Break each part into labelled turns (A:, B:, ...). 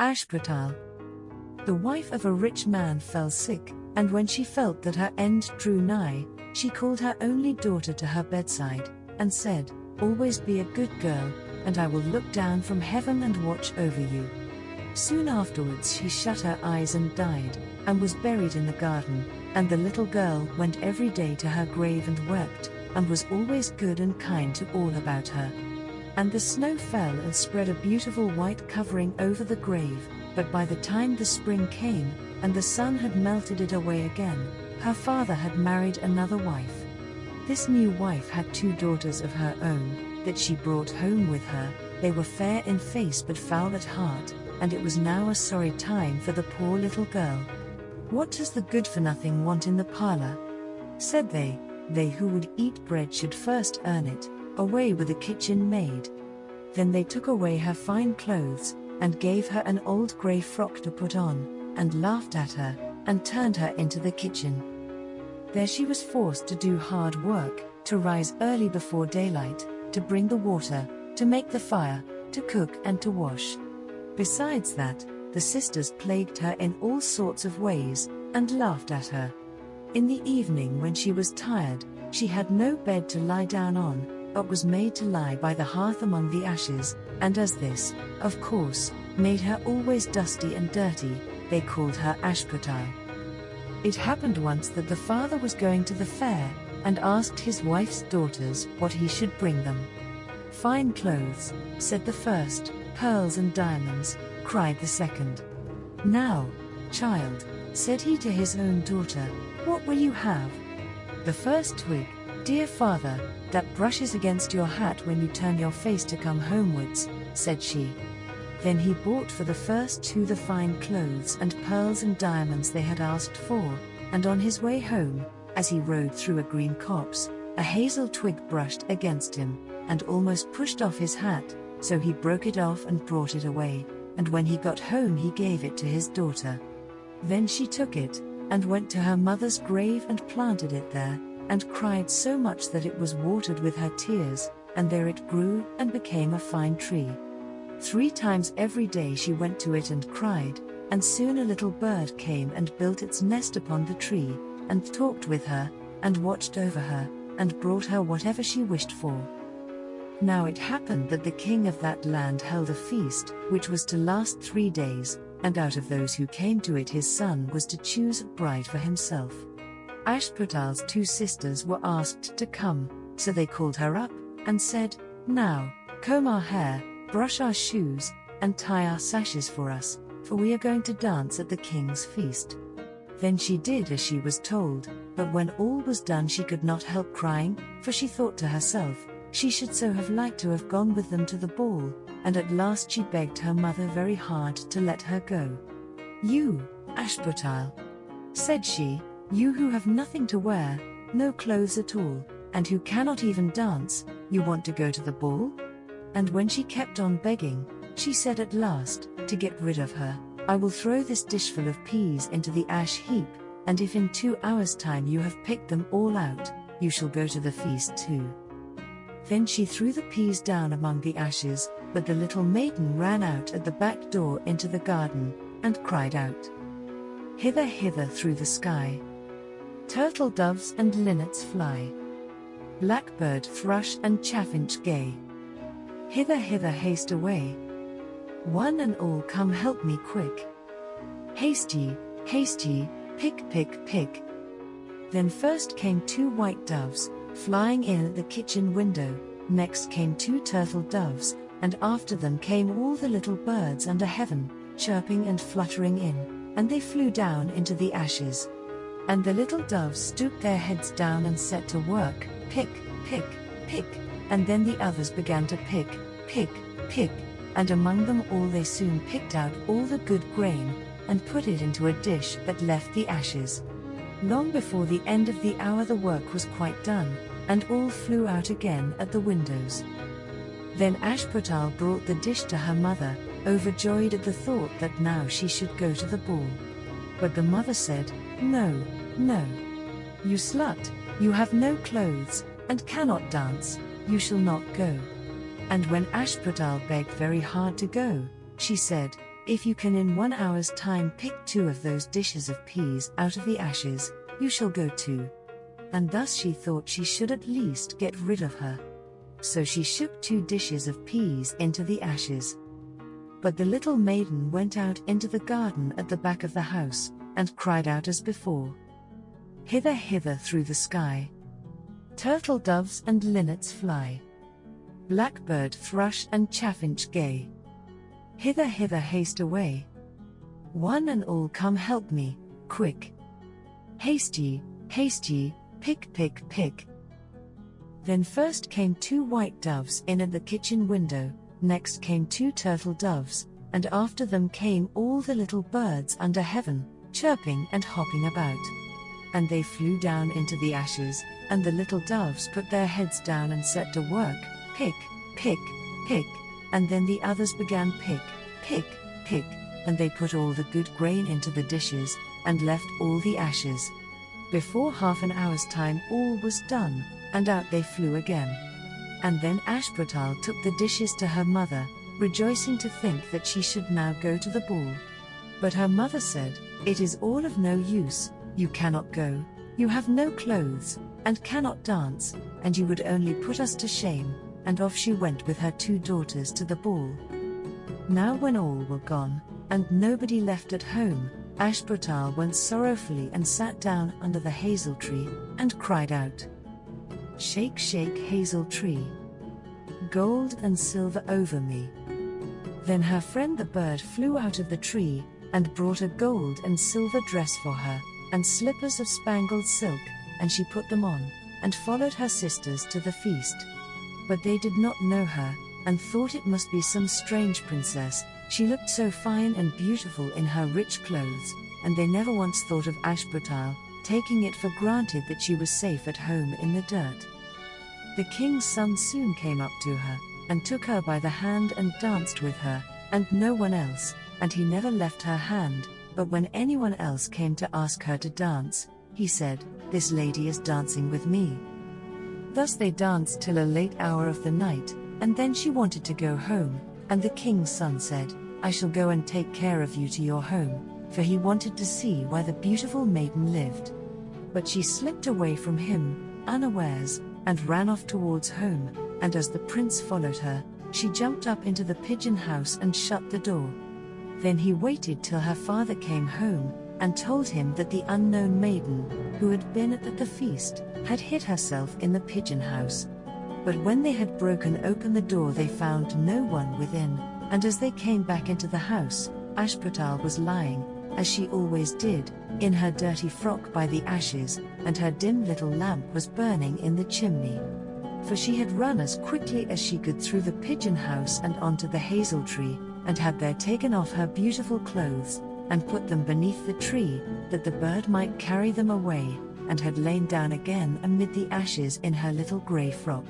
A: Ashputtel. The wife of a rich man fell sick, and when she felt that her end drew nigh, she called her only daughter to her bedside, and said, "Always be a good girl, and I will look down from heaven and watch over you." Soon afterwards she shut her eyes and died, and was buried in the garden, and the little girl went every day to her grave and wept, and was always good and kind to all about her. And the snow fell and spread a beautiful white covering over the grave, but by the time the spring came, and the sun had melted it away again, her father had married another wife. This new wife had 2 daughters of her own, that she brought home with her. They were fair in face but foul at heart, and it was now a sorry time for the poor little girl. "What does the good-for-nothing want in the parlor?" said they. "They who would eat bread should first earn it. Away with the kitchen maid." Then they took away her fine clothes, and gave her an old grey frock to put on, and laughed at her, and turned her into the kitchen. There she was forced to do hard work, to rise early before daylight, to bring the water, to make the fire, to cook and to wash. Besides that, the sisters plagued her in all sorts of ways, and laughed at her. In the evening when she was tired, she had no bed to lie down on, but was made to lie by the hearth among the ashes, and as this, of course, made her always dusty and dirty, they called her Ashputtel. It happened once that the father was going to the fair, and asked his wife's daughters what he should bring them. "Fine clothes," said the first. "Pearls and diamonds," cried the second. "Now, child," said he to his own daughter, "what will you have?" The first twig. "Dear father, that brushes against your hat when you turn your face to come homewards," said she. Then he bought for the first 2 the fine clothes and pearls and diamonds they had asked for, and on his way home, as he rode through a green copse, a hazel twig brushed against him, and almost pushed off his hat, so he broke it off and brought it away, and when he got home he gave it to his daughter. Then she took it, and went to her mother's grave and planted it there, and cried so much that it was watered with her tears, and there it grew and became a fine tree. 3 times every day she went to it and cried, and soon a little bird came and built its nest upon the tree, and talked with her, and watched over her, and brought her whatever she wished for. Now it happened that the king of that land held a feast, which was to last 3 days, and out of those who came to it his son was to choose a bride for himself. Ashputtel's 2 sisters were asked to come, so they called her up, and said, "Now, comb our hair, brush our shoes, and tie our sashes for us, for we are going to dance at the king's feast." Then she did as she was told, but when all was done she could not help crying, for she thought to herself, she should so have liked to have gone with them to the ball, and at last she begged her mother very hard to let her go. "You, Ashputtel," said she, "you who have nothing to wear, no clothes at all, and who cannot even dance, you want to go to the ball?" And when she kept on begging, she said at last, to get rid of her, "I will throw this dishful of peas into the ash heap, and if in 2 hours' time you have picked them all out, you shall go to the feast too." Then she threw the peas down among the ashes, but the little maiden ran out at the back door into the garden, and cried out, "Hither, hither through the sky, turtle doves and linnets fly, blackbird, thrush and chaffinch gay, hither, hither haste away, one and all come help me quick, haste ye, pick, pick, pick." Then first came 2 white doves, flying in at the kitchen window, next came 2 turtle doves, and after them came all the little birds under heaven, chirping and fluttering in, and they flew down into the ashes. And the little doves stooped their heads down and set to work, pick, pick, pick, and then the others began to pick, pick, pick, and among them all they soon picked out all the good grain, and put it into a dish that left the ashes. Long before the end of the hour the work was quite done, and all flew out again at the windows. Then Ashputtel brought the dish to her mother, overjoyed at the thought that now she should go to the ball. But the mother said, "No, no. You slut, you have no clothes, and cannot dance, you shall not go." And when Ashputtel begged very hard to go, she said, If you can in 1 hour's time pick 2 of those dishes of peas out of the ashes, you shall go too. And thus she thought she should at least get rid of her. So she shook 2 dishes of peas into the ashes. But the little maiden went out into the garden at the back of the house, and cried out as before. Hither, hither through the sky. Turtle doves and linnets fly. Blackbird, thrush and chaffinch gay. Hither, hither haste away. One and all come help me, quick. Haste ye, pick, pick, pick. Then first came 2 white doves in at the kitchen window, next came 2 turtle doves, and after them came all the little birds under heaven, chirping and hopping about. And they flew down into the ashes, and the little doves put their heads down and set to work, pick, pick, pick, and then the others began pick, pick, pick, and they put all the good grain into the dishes, and left all the ashes. Before half an hour's time all was done, and out they flew again. And then Ashputtel took the dishes to her mother, rejoicing to think that she should now go to the ball. But her mother said, It is all of no use, you cannot go, you have no clothes, and cannot dance, and you would only put us to shame, and off she went with her 2 daughters to the ball. Now when all were gone, and nobody left at home, Ashputtel went sorrowfully and sat down under the hazel tree, and cried out, Shake, shake, hazel tree, gold and silver over me. Then her friend the bird flew out of the tree, and brought a gold and silver dress for her, and slippers of spangled silk, and she put them on, and followed her sisters to the feast. But they did not know her, and thought it must be some strange princess, she looked so fine and beautiful in her rich clothes, and they never once thought of Ashputtel, taking it for granted that she was safe at home in the dirt. The king's son soon came up to her, and took her by the hand and danced with her, and no one else, and he never left her hand, but when anyone else came to ask her to dance, he said, This lady is dancing with me. Thus they danced till a late hour of the night, and then she wanted to go home, and the king's son said, I shall go and take care of you to your home, for he wanted to see where the beautiful maiden lived. But she slipped away from him, unawares, and ran off towards home, and as the prince followed her, she jumped up into the pigeon house and shut the door. Then he waited till her father came home, and told him that the unknown maiden, who had been at the feast, had hid herself in the pigeon house. But when they had broken open the door they found no one within, and as they came back into the house, Ashputtel was lying, as she always did, in her dirty frock by the ashes, and her dim little lamp was burning in the chimney. For she had run as quickly as she could through the pigeon house and onto the hazel tree, and had there taken off her beautiful clothes, and put them beneath the tree, that the bird might carry them away, and had lain down again amid the ashes in her little grey frock.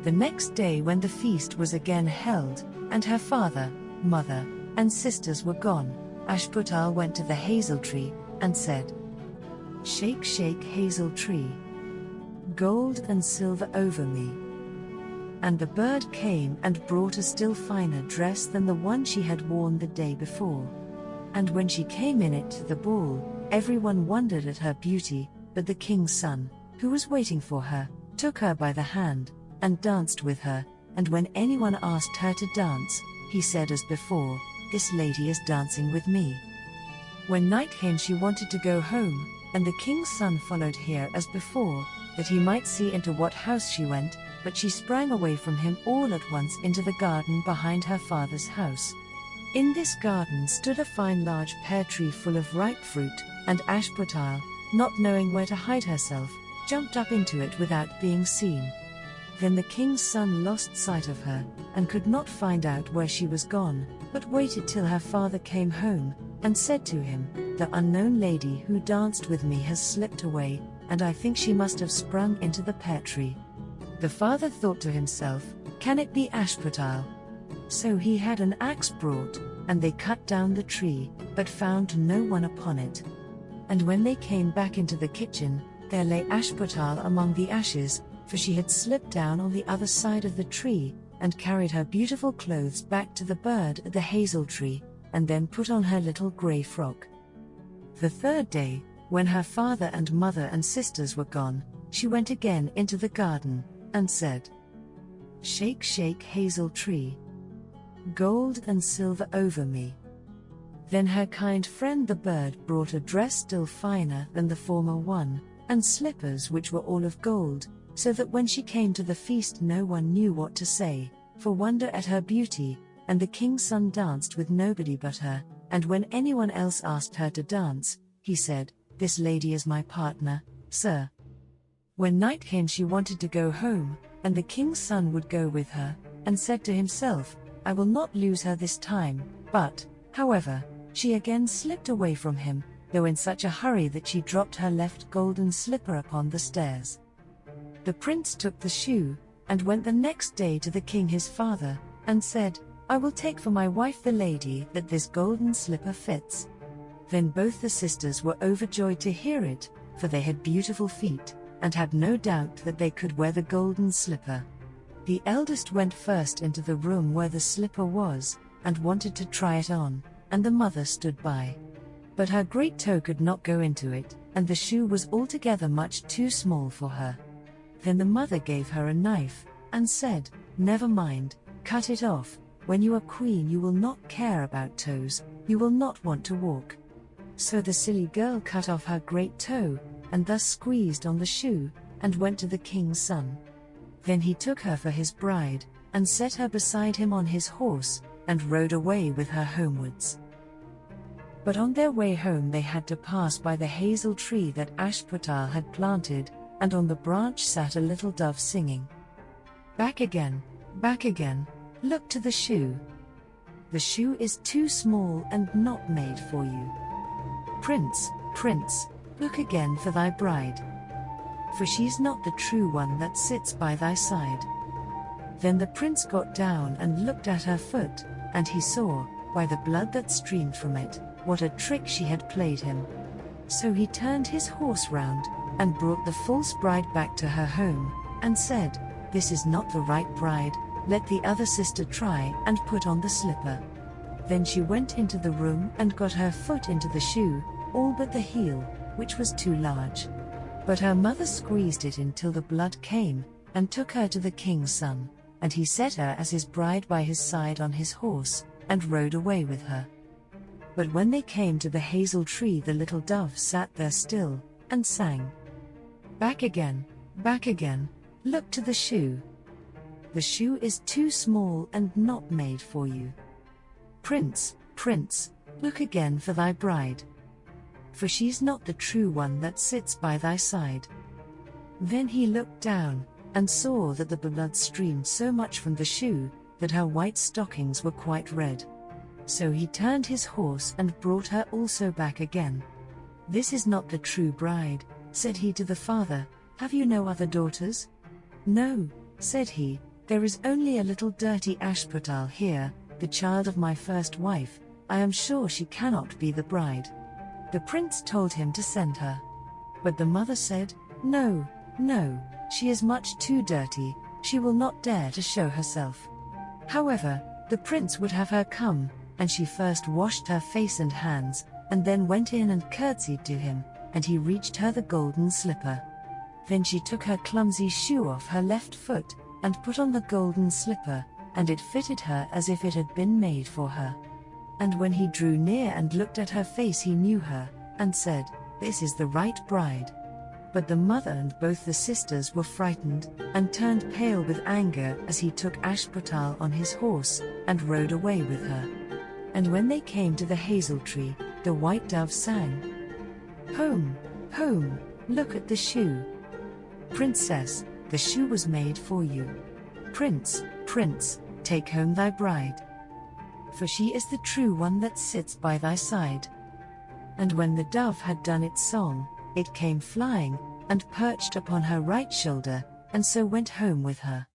A: The next day when the feast was again held, and her father, mother, and sisters were gone, Ashputtel went to the hazel tree, and said, Shake, shake, hazel tree, gold and silver over me. And the bird came and brought a still finer dress than the one she had worn the day before. And when she came in it to the ball, everyone wondered at her beauty, but the king's son, who was waiting for her, took her by the hand, and danced with her, and when anyone asked her to dance, he said as before, This lady is dancing with me. When night came she wanted to go home, and the king's son followed her as before, that he might see into what house she went, but she sprang away from him all at once into the garden behind her father's house. In this garden stood a fine large pear tree full of ripe fruit, and Ashputtel, not knowing where to hide herself, jumped up into it without being seen. Then the king's son lost sight of her, and could not find out where she was gone, but waited till her father came home, and said to him, The unknown lady who danced with me has slipped away, and I think she must have sprung into the pear tree. The father thought to himself, Can it be Ashputtel? So he had an axe brought, and they cut down the tree, but found no one upon it. And when they came back into the kitchen, there lay Ashputtel among the ashes, for she had slipped down on the other side of the tree, and carried her beautiful clothes back to the bird at the hazel tree, and then put on her little grey frock. The third day, when her father and mother and sisters were gone, she went again into the garden, and said, "Shake, shake, hazel tree, gold and silver over me." Then her kind friend the bird brought a dress still finer than the former one, and slippers which were all of gold, so that when she came to the feast no one knew what to say, for wonder at her beauty, and the king's son danced with nobody but her, and when anyone else asked her to dance, he said, "This lady is my partner, sir." When night came she wanted to go home, and the king's son would go with her, and said to himself, "I will not lose her this time," but, however, she again slipped away from him, though in such a hurry that she dropped her left golden slipper upon the stairs. The prince took the shoe, and went the next day to the king his father, and said, "I will take for my wife the lady that this golden slipper fits." Then both the sisters were overjoyed to hear it, for they had beautiful feet, and had no doubt that they could wear the golden slipper. The eldest went first into the room where the slipper was, and wanted to try it on, and the mother stood by. But her great toe could not go into it, and the shoe was altogether much too small for her. Then the mother gave her a knife, and said, "Never mind, cut it off. When you are queen you will not care about toes, you will not want to walk." So the silly girl cut off her great toe, and thus squeezed on the shoe, and went to the king's son. Then he took her for his bride, and set her beside him on his horse, and rode away with her homewards. But on their way home they had to pass by the hazel tree that Ashputtel had planted, and on the branch sat a little dove singing, back again, look to the shoe. The shoe is too small and not made for you. Prince, prince, look again for thy bride, for she's not the true one that sits by thy side." Then the prince got down and looked at her foot, and he saw, by the blood that streamed from it, what a trick she had played him. So he turned his horse round, and brought the false bride back to her home, and said, "This is not the right bride, let the other sister try and put on the slipper." Then she went into the room and got her foot into the shoe, all but the heel, which was too large. But her mother squeezed it until the blood came, and took her to the king's son, and he set her as his bride by his side on his horse, and rode away with her. But when they came to the hazel tree the little dove sat there still, and sang, back again, look to the shoe. The shoe is too small and not made for you. Prince, prince, look again for thy bride, for she's not the true one that sits by thy side." Then he looked down, and saw that the blood streamed so much from the shoe, that her white stockings were quite red. So he turned his horse and brought her also back again. "This is not the true bride," said he to the father, "have you no other daughters?" "No," said he, "there is only a little dirty Ashputtel here, the child of my first wife. I am sure she cannot be the bride." The prince told him to send her. But the mother said, "No, she is much too dirty, she will not dare to show herself." However, the prince would have her come, and she first washed her face and hands, and then went in and curtsied to him, and he reached her the golden slipper. Then she took her clumsy shoe off her left foot, and put on the golden slipper, and it fitted her as if it had been made for her. And when he drew near and looked at her face he knew her, and said, "This is the right bride." But the mother and both the sisters were frightened, and turned pale with anger as he took Ashputtel on his horse, and rode away with her. And when they came to the hazel tree, the white dove sang, "Home, home, look at the shoe. Princess, the shoe was made for you. Prince, prince, take home thy bride, for she is the true one that sits by thy side." And when the dove had done its song, it came flying, and perched upon her right shoulder, and so went home with her.